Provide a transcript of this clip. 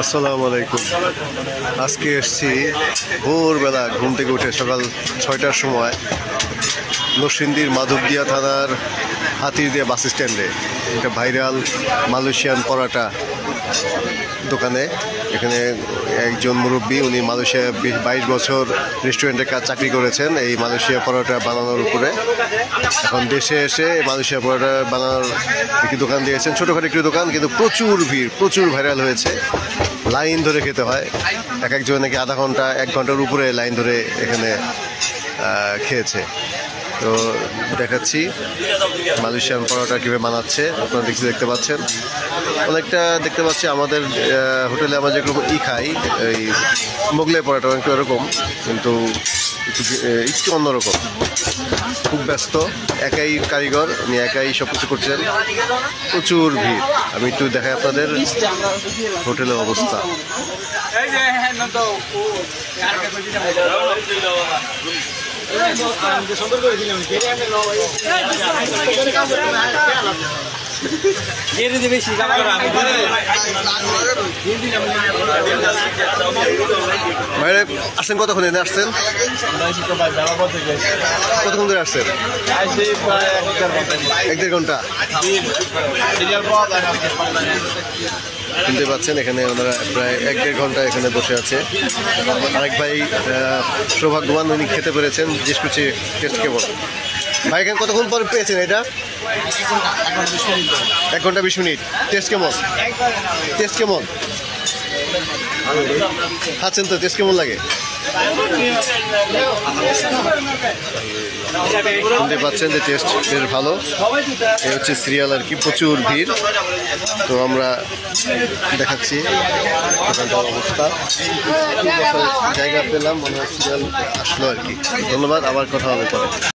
আসসালামু আলাইকুম। আজকে এসছি ভোরবেলা ঘুম থেকে উঠে সকাল 6টার সময় নরসিংদীর মাধবদিয়া থানার হাতিরদিয়া বাস স্ট্যান্ডে একটা ভাইরাল মালয়েশিয়ান পরোটা দোকানে। এখানে একজন মুরব্বী, উনি মালয়েশিয়া 22 বছর রেস্টুরেন্টে চাকরি করেছেন এই মালয়েশিয়া পরোটা বানানোর উপরে। এখন দেশে এসে মালয়েশিয়া পরোটা বানানোর একটি দোকান দিয়েছেন, ছোটোখাটো একটি দোকান, কিন্তু প্রচুর ভিড়, প্রচুর ভাইরাল হয়েছে। লাইন ধরে খেতে হয়, এক একজন নাকি আধা ঘন্টা 1 ঘন্টার উপরে লাইন ধরে এখানে খেয়েছে। তো দেখাচ্ছি মালয়েশিয়ান পরোটা কীভাবে বানাচ্ছে, আপনারা দেখতে পাচ্ছেন। অনেকটা দেখতে পাচ্ছি আমাদের হোটেলে আমরা যেরকম খাই এই মোগলাই পরোটা অনেকটা এরকম, কিন্তু একটু অন্যরকম। খুব ব্যস্ত, একাই কারিগর, উনি একাই সব কিছু করছেন, প্রচুর ভিড়। আমি একটু দেখাই আপনাদের হোটেলের অবস্থা। ভাইরা আসছেন কতক্ষণ এনে আসছেন? কতক্ষণ ধরে আসছেন? 1-1.5 ঘন্টা। শুনতে পাচ্ছেন এখানে ওনারা প্রায় 1-1.5 ঘন্টা এখানে বসে আছে। আরেক ভাই সৌভাগ্যবান, উনি খেতে পেরেছেন। জিজ্ঞেস করছি টেস্ট কেমন। ভাই এখানে কতক্ষণ পর পেয়েছেন এটা? 1 ঘন্টা 20 মিনিট। টেস্ট কেমন? টেস্ট কেমন খাচ্ছেন তো? টেস্ট কেমন লাগে? শুনতে পাচ্ছেন যে টেস্ট বেশ ভালো। এই হচ্ছে সিরিয়াল আর কি, প্রচুর ভিড়। তো আমরা দেখাচ্ছি ওখানকার অবস্থা। জায়গা পেলাম, মনে হয় সিরিয়াল আসলো আর কি। ধন্যবাদ, আবার কথা হবে পরে।